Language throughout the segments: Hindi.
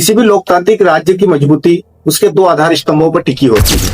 किसी भी लोकतांत्रिक राज्य की मजबूती उसके दो आधार स्तंभों पर टिकी होती है।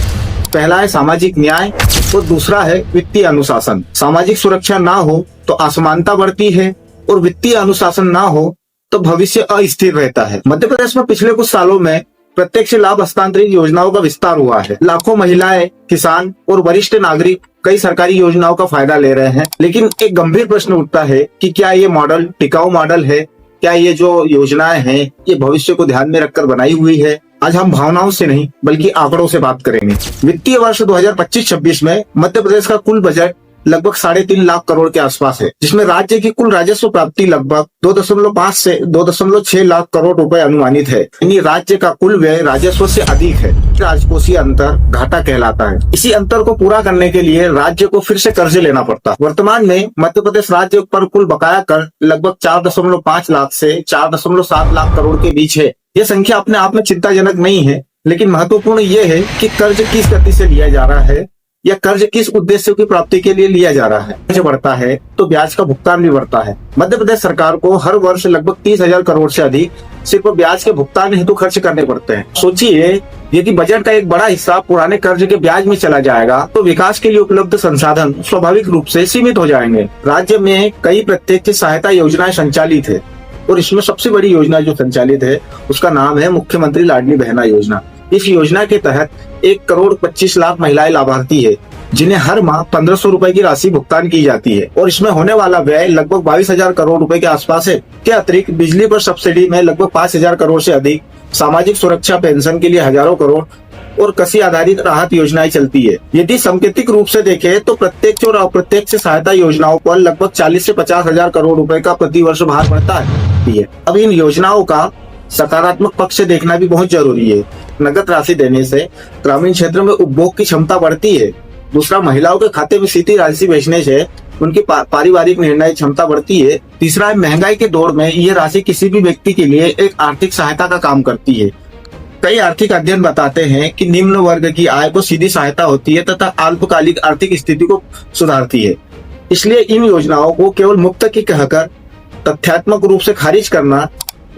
पहला है सामाजिक न्याय और दूसरा है वित्तीय अनुशासन। सामाजिक सुरक्षा ना हो तो असमानता बढ़ती है और वित्तीय अनुशासन ना हो तो भविष्य अस्थिर रहता है। मध्य प्रदेश में पिछले कुछ सालों में प्रत्यक्ष लाभ हस्तांतरित योजनाओं का विस्तार हुआ है। लाखों महिलाएं, किसान और वरिष्ठ नागरिक कई सरकारी योजनाओं का फायदा ले रहे हैं। लेकिन एक गंभीर प्रश्न उठता है कि क्या ये मॉडल टिकाऊ मॉडल है? क्या ये जो योजनाएं हैं ये भविष्य को ध्यान में रखकर बनाई हुई है? आज हम भावनाओं से नहीं बल्कि आंकड़ों से बात करेंगे। वित्तीय वर्ष 2025-26 में मध्य प्रदेश का कुल बजट लगभग 3.5 लाख करोड़ के आसपास है, जिसमें राज्य की कुल राजस्व प्राप्ति लगभग 2.5 से 2.6 लाख करोड़ रुपए अनुमानित है। यानी राज्य का कुल व्यय राजस्व से अधिक है। राजकोषीय अंतर घाटा कहलाता है। इसी अंतर को पूरा करने के लिए राज्य को फिर से कर्ज लेना पड़ता है। वर्तमान में मध्य प्रदेश राज्य पर कुल बकाया कर लगभग 4.5 लाख से 4.7 लाख करोड़ के बीच है। यह संख्या अपने आप में चिंताजनक नहीं है, लेकिन महत्वपूर्ण यह है कि कर्ज किस गति से लिया जा रहा है या कर्ज किस उद्देश्य की प्राप्ति के लिए लिया जा रहा है। कर्ज बढ़ता है तो ब्याज का भुगतान भी बढ़ता है। मध्य प्रदेश सरकार को हर वर्ष लगभग 30,000 करोड़ से अधिक सिर्फ ब्याज के भुगतान हेतु खर्च करने पड़ते हैं। सोचिए, यदि बजट का एक बड़ा हिस्सा पुराने कर्ज के ब्याज में चला जाएगा तो विकास के लिए उपलब्ध संसाधन स्वाभाविक रूप से सीमित हो जाएंगे। राज्य में कई प्रत्यक्ष सहायता योजनाएं संचालित है और इसमें सबसे बड़ी योजना जो संचालित है उसका नाम है मुख्यमंत्री लाडली बहना योजना। इस योजना के तहत 1,25,00,000 महिलाएं लाभार्थी है, जिन्हें हर माह 1,500 रुपए की राशि भुगतान की जाती है और इसमें होने वाला व्यय लगभग 22,000 करोड़ रुपए के आसपास है। के अतिरिक्त बिजली पर सब्सिडी में लगभग 5,000 करोड़ से अधिक, सामाजिक सुरक्षा पेंशन के लिए हजारों करोड़ और कृषि आधारित राहत योजनाएं चलती है। यदि सांकेतिक रूप से देखें तो प्रत्यक्ष और अप्रत्यक्ष सहायता योजनाओं पर लगभग 40 से 50,000 करोड़ रुपए का प्रतिवर्ष भार पड़ता है। अब इन योजनाओं का सकारात्मक पक्ष से देखना भी बहुत जरूरी है। नगद राशि देने से ग्रामीण क्षेत्र में उपभोग की क्षमता बढ़ती है। दूसरा, महिलाओं के खाते में सीधी राशि भेजने से उनकी पारिवारिक निर्णय क्षमता बढ़ती है। तीसरा, महंगाई के दौर में ये राशि किसी भी व्यक्ति के लिए एक आर्थिक सहायता का काम करती है। कई आर्थिक अध्ययन बताते हैं कि निम्न वर्ग की आय को सीधी सहायता होती है तथा अल्पकालिक आर्थिक स्थिति को सुधारती है। इसलिए इन योजनाओं को केवल मुफ्त की कहकर तथ्यात्मक रूप से खारिज करना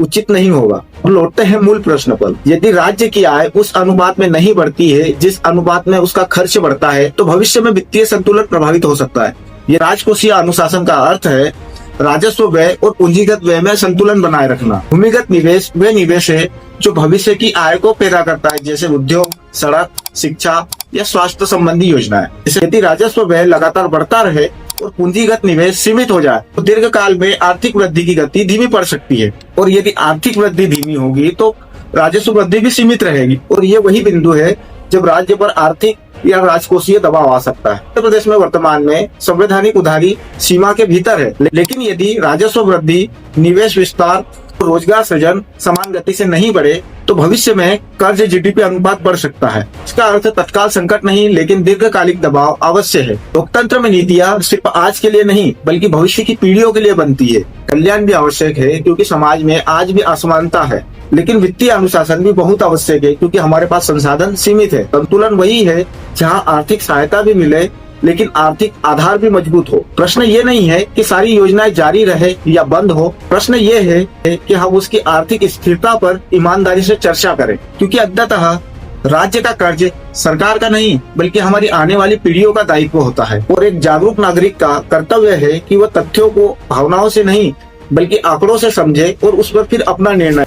उचित नहीं होगा। अब लौटते हैं मूल प्रश्न पर। यदि राज्य की आय उस अनुपात में नहीं बढ़ती है जिस अनुपात में उसका खर्च बढ़ता है तो भविष्य में वित्तीय संतुलन प्रभावित हो सकता है। ये राजकोषीय अनुशासन का अर्थ है राजस्व व्यय और पूंजीगत व्यय में संतुलन बनाए रखना। भूमिगत निवेश वे निवेश है जो भविष्य की आय को पैदा करता है, जैसे उद्योग, सड़क, शिक्षा या स्वास्थ्य संबंधी योजनाएं। यदि राजस्व व्यय लगातार बढ़ता रहे और पूंजीगत निवेश सीमित हो जाए तो दीर्घ काल में आर्थिक वृद्धि की गति धीमी पड़ सकती है और यदि आर्थिक वृद्धि धीमी होगी तो राजस्व वृद्धि भी सीमित रहेगी और ये वही बिंदु है जब राज्य पर आर्थिक या राजकोषीय दबाव आ सकता है। मध्य प्रदेश में वर्तमान में संवैधानिक उधारी सीमा के भीतर है, लेकिन यदि राजस्व वृद्धि, निवेश विस्तार, रोजगार सृजन समान गति से नहीं बढ़े तो भविष्य में कर्ज जीडीपी अनुपात बढ़ सकता है। इसका अर्थ तत्काल संकट नहीं लेकिन दीर्घकालिक दबाव अवश्य है। लोकतंत्र में नीतियां सिर्फ आज के लिए नहीं बल्कि भविष्य की पीढ़ियों के लिए बनती है। कल्याण भी आवश्यक है क्योंकि समाज में आज भी असमानता है, लेकिन वित्तीय अनुशासन भी बहुत आवश्यक है क्योंकि हमारे पास संसाधन सीमित है। संतुलन वही है जहाँ आर्थिक सहायता भी मिले लेकिन आर्थिक आधार भी मजबूत हो। प्रश्न ये नहीं है कि सारी योजनाएं जारी रहे या बंद हो, प्रश्न ये है कि हम उसकी आर्थिक स्थिरता पर ईमानदारी से चर्चा करें, क्योंकि अंततः राज्य का कर्ज सरकार का नहीं बल्कि हमारी आने वाली पीढ़ियों का दायित्व होता है और एक जागरूक नागरिक का कर्तव्य है कि वह तथ्यों को भावनाओं से नहीं बल्कि आंकड़ों से समझे और उस पर फिर अपना निर्णय